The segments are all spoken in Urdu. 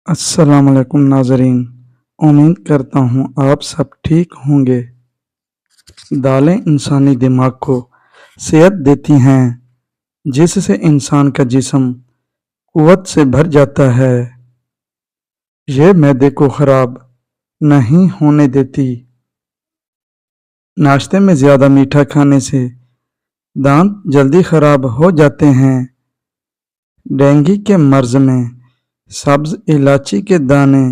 السلام علیکم ناظرین، امید کرتا ہوں آپ سب ٹھیک ہوں گے۔ دالیں انسانی دماغ کو صحت دیتی ہیں، جس سے انسان کا جسم قوت سے بھر جاتا ہے۔ یہ معدے کو خراب نہیں ہونے دیتی۔ ناشتے میں زیادہ میٹھا کھانے سے دانت جلدی خراب ہو جاتے ہیں۔ ڈینگی کے مرض میں سبز الائچی کے دانے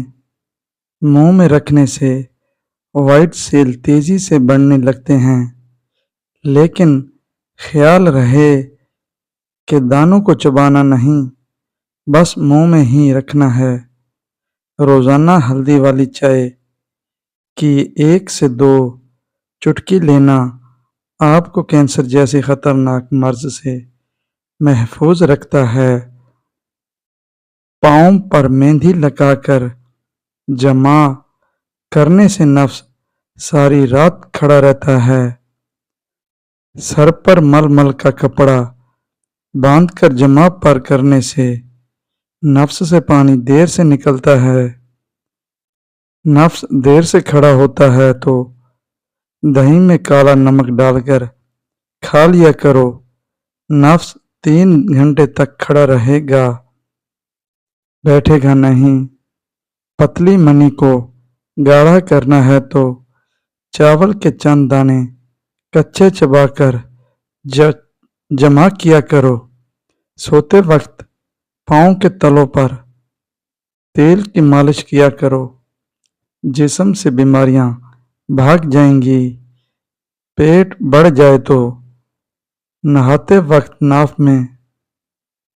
منہ میں رکھنے سے وائٹ سیل تیزی سے بڑھنے لگتے ہیں، لیکن خیال رہے کہ دانوں کو چبانا نہیں، بس منہ میں ہی رکھنا ہے۔ روزانہ ہلدی والی چائے کی 1 سے 2 چٹکی لینا آپ کو کینسر جیسے خطرناک مرض سے محفوظ رکھتا ہے۔ پاؤں پر مہندی لگا کر جمع کرنے سے نفس ساری رات کھڑا رہتا ہے۔ سر پر مل مل کا کپڑا باندھ کر جمع پر کرنے سے نفس سے پانی دیر سے نکلتا ہے۔ نفس دیر سے کھڑا ہوتا ہے تو دہی میں کالا نمک ڈال کر کھا لیا کرو، نفس 3 گھنٹے تک کھڑا رہے گا، بیٹھے گا نہیں۔ پتلی منی کو گاڑھا کرنا ہے تو چاول کے چند دانے کچے چبا کر جمع کیا کرو۔ سوتے وقت پاؤں کے تلوں پر تیل کی مالش کیا کرو، جسم سے بیماریاں بھاگ جائیں گی۔ پیٹ بڑھ جائے تو نہاتے وقت ناف میں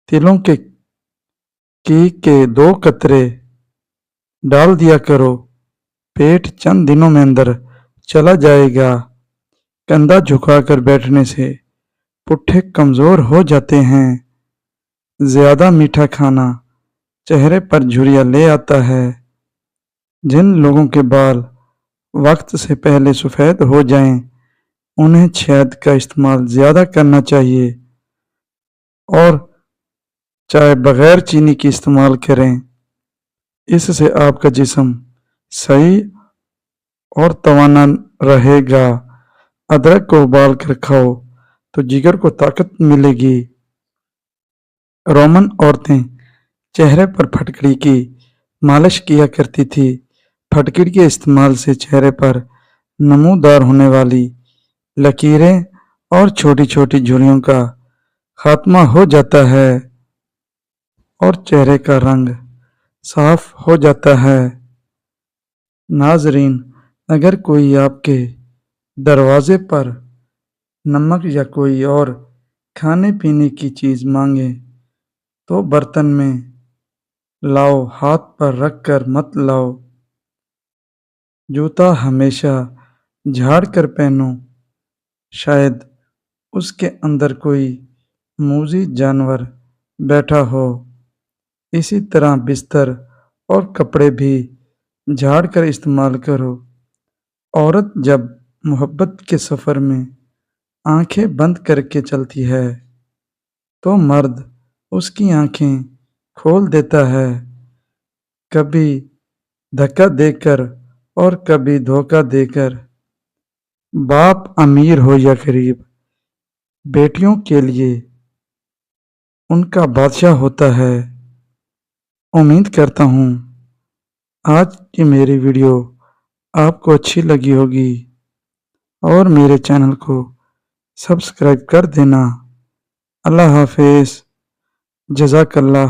تلوں کے 2 قطرے ڈال دیا کرو، پیٹ چند دنوں میں اندر چلا جائے گا۔ کندھا جھکا کر بیٹھنے سے پٹھے کمزور ہو جاتے ہیں۔ زیادہ میٹھا کھانا چہرے پر جھریاں لے آتا ہے۔ جن لوگوں کے بال وقت سے پہلے سفید ہو جائیں، انہیں شہد کا استعمال زیادہ کرنا چاہیے اور چائے بغیر چینی کی استعمال کریں۔ اس سے آپ کا جسم صحیح اور توانا رہے گا۔ ادرک کو ابال کر کھاؤ تو جگر کو طاقت ملے گی۔ رومن عورتیں چہرے پر پھٹکڑی کی مالش کیا کرتی تھی۔ پھٹکڑی کے استعمال سے چہرے پر نمودار ہونے والی لکیریں اور چھوٹی چھوٹی جھریوں کا خاتمہ ہو جاتا ہے اور چہرے کا رنگ صاف ہو جاتا ہے۔ ناظرین، اگر کوئی آپ کے دروازے پر نمک یا کوئی اور کھانے پینے کی چیز مانگے تو برتن میں لاؤ، ہاتھ پر رکھ کر مت لاؤ۔ جوتا ہمیشہ جھاڑ کر پہنو، شاید اس کے اندر کوئی موذی جانور بیٹھا ہو۔ اسی طرح بستر اور کپڑے بھی جھاڑ کر استعمال کرو۔ عورت جب محبت کے سفر میں آنکھیں بند کر کے چلتی ہے تو مرد اس کی آنکھیں کھول دیتا ہے، کبھی دھکا دے کر اور کبھی دھوکہ دے کر۔ باپ امیر ہو یا غریب، بیٹیوں کے لیے ان کا بادشاہ ہوتا ہے۔ امید کرتا ہوں آج کی میری ویڈیو آپ کو اچھی لگی ہوگی اور میرے چینل کو سبسکرائب کر دینا۔ اللہ حافظ، جزاک اللہ۔